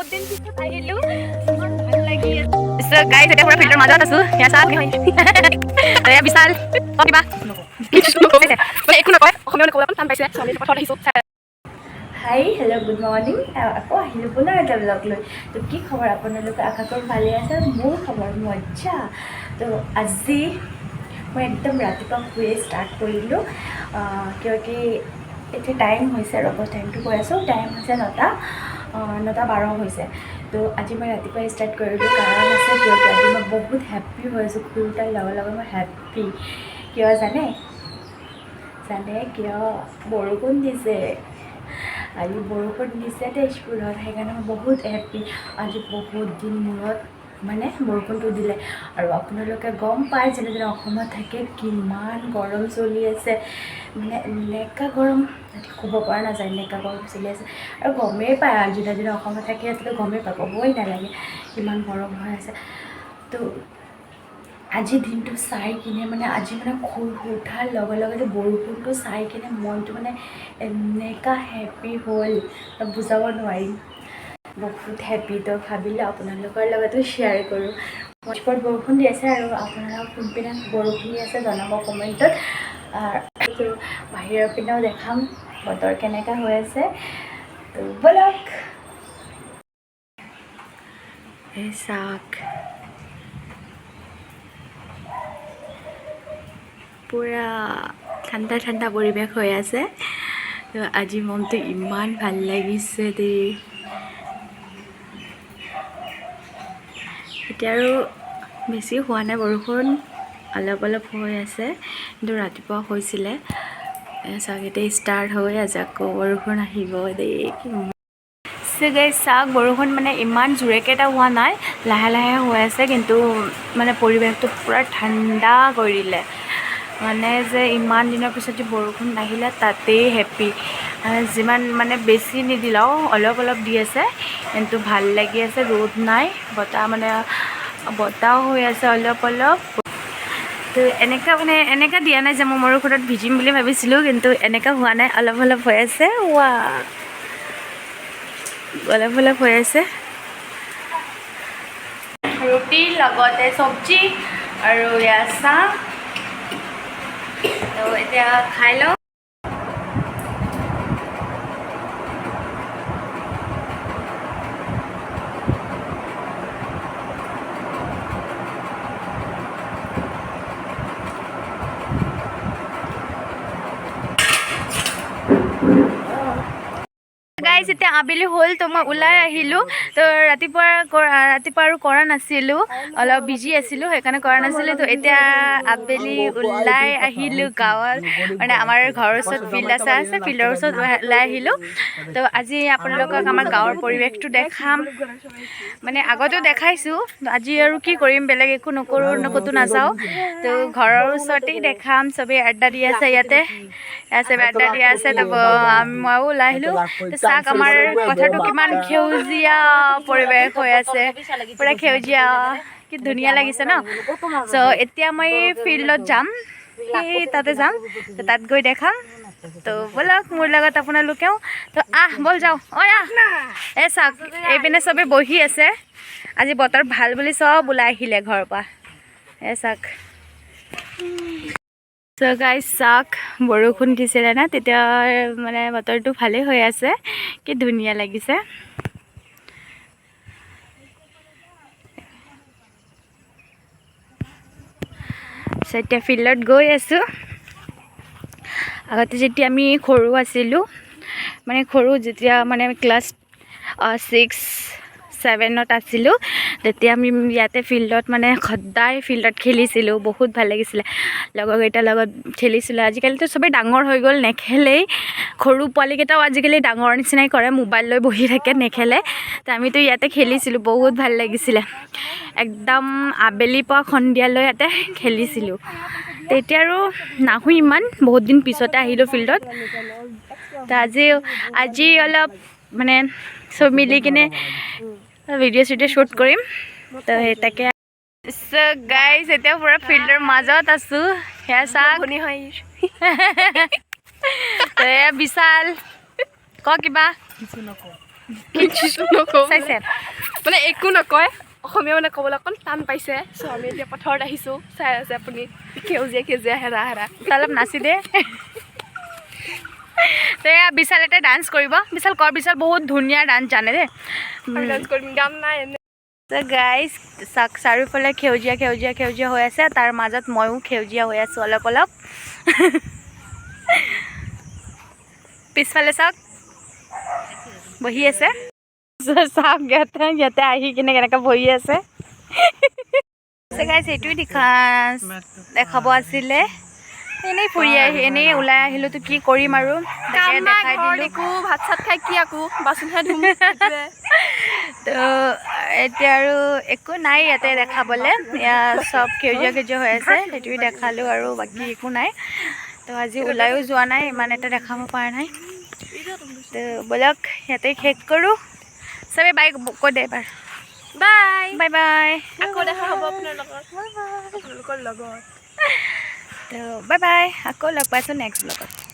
বহুত দিন পিছত আহিলো ইমান ভাল লাগি আছে সো গাইস এটা পুৰা ফিল্টাৰ মাজত আছো ইয়া চাহ কি হয় এ বিশাল কিবা মানে একো নকয় অসমীয়া নকয় টান পাইছে ছোৱালী কথা আহিছো হাই হেল্ল' গুড মৰ্ণিং আকৌ আহিলোঁ পুনৰ এটা ব্লগ লৈ তো কি খবৰ আপোনালোকে আশা কৰোঁ ভালে আছে মোৰ খবৰ মজ্জা তো আজি মই একদম ৰাতিপুৱা শুয়ে ষ্টাৰ্ট কৰিলোঁ কিয় কি এতিয়া টাইম হৈছে ৰ'ব টাইমটো কৈ আছোঁ টাইম হৈছে 9:12 হৈছে তো আজি মই ৰাতিপুৱাই ষ্টাৰ্ট কৰিলোঁ কাৰণ আছে কিয় কি আজি মই বহুত হেপ্পী হৈ আছোঁ শুই উঠাৰ লগে লগে মই হেপ্পী কিয় জানে কিয় বৰষুণ দিছে আজি বৰষুণ দিছে তেজপুৰত সেইকাৰণে মই বহুত হেপ্পী আজি বহুত দিন মূৰত মানে বৰষুণটো দিলে আৰু আপোনালোকে গম পায় যেনে অসমত থাকে কিমান গৰম চলি আছে মানে এনেকুৱা গৰম শুব পৰা নাযায় এনেকুৱা গৰম চলি আছে আৰু গমেই পায় আৰু যোনে অসমত থাকে সিহঁতেতো গমেই পায় ক'বই নালাগে কিমান গৰম হৈ আছে তো আজি দিনটো চাই কিনে মানে আজি মানে শুই উঠাৰ লগে লগে যে বৰষুণটো চাই কিনে মনটো মানে এনেকুৱা হেপ্পী হ'ল বুজাব নোৱাৰিম বহুত হেপ্পী তো ভাবিলোঁ আপোনালোকৰ লগতো শ্বেয়াৰ কৰোঁ মজপত বৰষুণ দি আছে আৰু আপোনালোকক কোনপিনে বৰষুণ দি আছে জনাব কমেণ্টত আৰু বাহিৰৰ পিনেও দেখাম বতৰ কেনেকুৱা হৈ আছে তো ব'লক এই চাওক পুৰা ঠাণ্ডা ঠাণ্ডা পৰিৱেশ হৈ আছে তো আজি মনটো ইমান ভাল লাগিছে দেই এতিয়া আৰু বেছি হোৱা নাই বৰষুণ অলপ অলপ হৈ আছে কিন্তু ৰাতিপুৱা হৈছিলে চাওক এতিয়া ষ্টাৰ্ট হৈ আছে আকৌ বৰষুণ আহিব দেই চাওক বৰষুণ মানে ইমান জোৰেকৈ এটা হোৱা নাই লাহে লাহে হৈ আছে কিন্তু মানে পৰিৱেশটো পূৰা ঠাণ্ডা কৰি দিলে মানে যে ইমান দিনৰ পিছত যে বৰষুণ নাহিলে তাতেই হেপ্পী যিমান মানে বেছি নিদিলেও অলপ অলপ দি আছে কিন্তু ভাল লাগি আছে ৰ'দ নাই বতাহ হৈ আছে অলপ অলপ তো এনেকুৱা দিয়া নাই যে মই বৰষুণত ভিজিম বুলি ভাবিছিলোঁ কিন্তু এনেকুৱা হোৱা নাই অলপ অলপ হৈ আছে অলপ অলপ হৈ আছে ৰুটিৰ লগতে চব্জি আৰু এয়া চাহ তো এতিয়া খাই লওঁ গাইজ এতিয়া আবেলি হ'ল তো মই ওলাই আহিলোঁ তো ৰাতিপুৱা আৰু কৰা নাছিলোঁ অলপ বিজি আছিলোঁ সেইকাৰণে কৰা নাছিলোঁ তো এতিয়া আবেলি ওলাই আহিলোঁ গাঁৱত মানে আমাৰ ঘৰৰ ওচৰত ফিল্ড আছে ফিল্ডৰ ওচৰত ওলাই আহিলোঁ তো আজি আপোনালোকক আমাৰ গাঁৱৰ পৰিৱেশটো দেখাম মানে আগতেও দেখাইছোঁ আজি আৰু কি কৰিম বেলেগ একো নকৰোঁ ক'তো নাযাওঁ তো ঘৰৰ ওচৰতেই দেখাম চবেই আড্ডা দি আছে ইয়াতে চবে আড্ডা দি আছে তো ময়ো ওলাই আহিলোঁ চাওক আমাৰ কথাটো কিমান সেউজীয়া পৰিৱেশ হৈ আছে পূৰা সেউজীয়া কি ধুনীয়া লাগিছে ন চ' এতিয়া মই ফিল্ডত যাম তাতে যাম তাত গৈ দেখাম তো ব'লক মোৰ লগত আপোনালোকেও তো ব'ল যাওঁ এই চাওক এইপিনে চবে বহি আছে আজি বতৰ ভাল বুলি চব ওলাই আহিলে ঘৰৰ পৰা চাওক চ' গাইজ চাওক বৰষুণ দিছিলে না তেতিয়া মানে বতৰটো ভালেই হৈ আছে কি ধুনীয়া লাগিছে এতিয়া ফিল্ডত গৈ আছোঁ আগতে যেতিয়া আমি সৰু আছিলোঁ মানে যেতিয়া মানে ক্লাছ 6-7ত আছিলোঁ তেতিয়া আমি ইয়াতে ফিল্ডত মানে সদায় ফিল্ডত খেলিছিলোঁ বহুত ভাল লাগিছিলে লগৰকেইটাৰ লগত খেলিছিলোঁ আজিকালিতো চবেই ডাঙৰ হৈ গ'ল নেখেলেই সৰু পোৱালীকেইটাও আজিকালি ডাঙৰ নিচিনাই কৰে মোবাইল লৈ বহি থাকে নেখেলে তো আমিতো ইয়াতে খেলিছিলোঁ বহুত ভাল লাগিছিলে একদম আবেলিৰ পৰা সন্ধিয়ালৈ ইয়াতে খেলিছিলোঁ তেতিয়া আৰু নাহোঁ ইমান বহুত দিন পিছতে আহিলোঁ ফিল্ডত তো আজি অলপ মানে চব মিলি কিনে ভিডিঅ' শ্বুট কৰিম তো সেই তাকে গাইজ এতিয়া পুৰা ফিল্ডৰ মাজত আছোঁ সেয়া চাওক এয়া বিশাল ক কিবা কিছু নকওঁ চাইছে মানে একো নকয় অসমীয়া মানে ক'বলৈ অকণ টান পাইছে চ' আমি এতিয়া পথাৰত আহিছোঁ চাই আছে আপুনি সেউজীয়া সেউজীয়া হেৰা হেৰা অলপ নাচি দে তো এয়া বিশাল এটা ডান্স কৰিব বিশাল কৰ বিশাল বহুত ধুনীয়া ডান্স জানে দেই আমি ডান্স কৰিম গাম নাই এনে তো গাইজ চাক চাৰিওফালে সেউজীয়া সেউজীয়া সেউজীয়া হৈ আছে তাৰ মাজত ময়ো সেউজীয়া হৈ আছোঁ অলপ অলপ পিছফালে চাওক বহি আছে চাওক ইয়াতে আহি কিনে কেনেকৈ বহি আছে গাইজ এইটোৱে দেখাব আছিলে এনেই ফুৰি আহি এনেই ওলাই আহিলোঁ কি কৰিম আৰু কাম নাই দেখাই ঘৰত দিলোঁ একো ভাত চাত খাই কি আকৌ বাচনহে ধুম তো এতিয়া আৰু একো নাই ইয়াতে দেখাবলৈ এয়া চব সেউজীয়া সেউজীয়া হৈ আছে সেইটোৱে দেখালোঁ আৰু বাকী একো নাই তো আজি ওলায়ো যোৱা নাই ইমান এটা দেখাব পৰা নাই তো ব'লক ইয়াতে শেষ কৰোঁ চবে বাই কৈ দে এবাৰ বাই বাই বাই আকৌ দেখা হ'ব আপোনালোকৰ লগত তো বাই বাই আকৌ লগ পাইছোঁ নেক্সট ব্লগত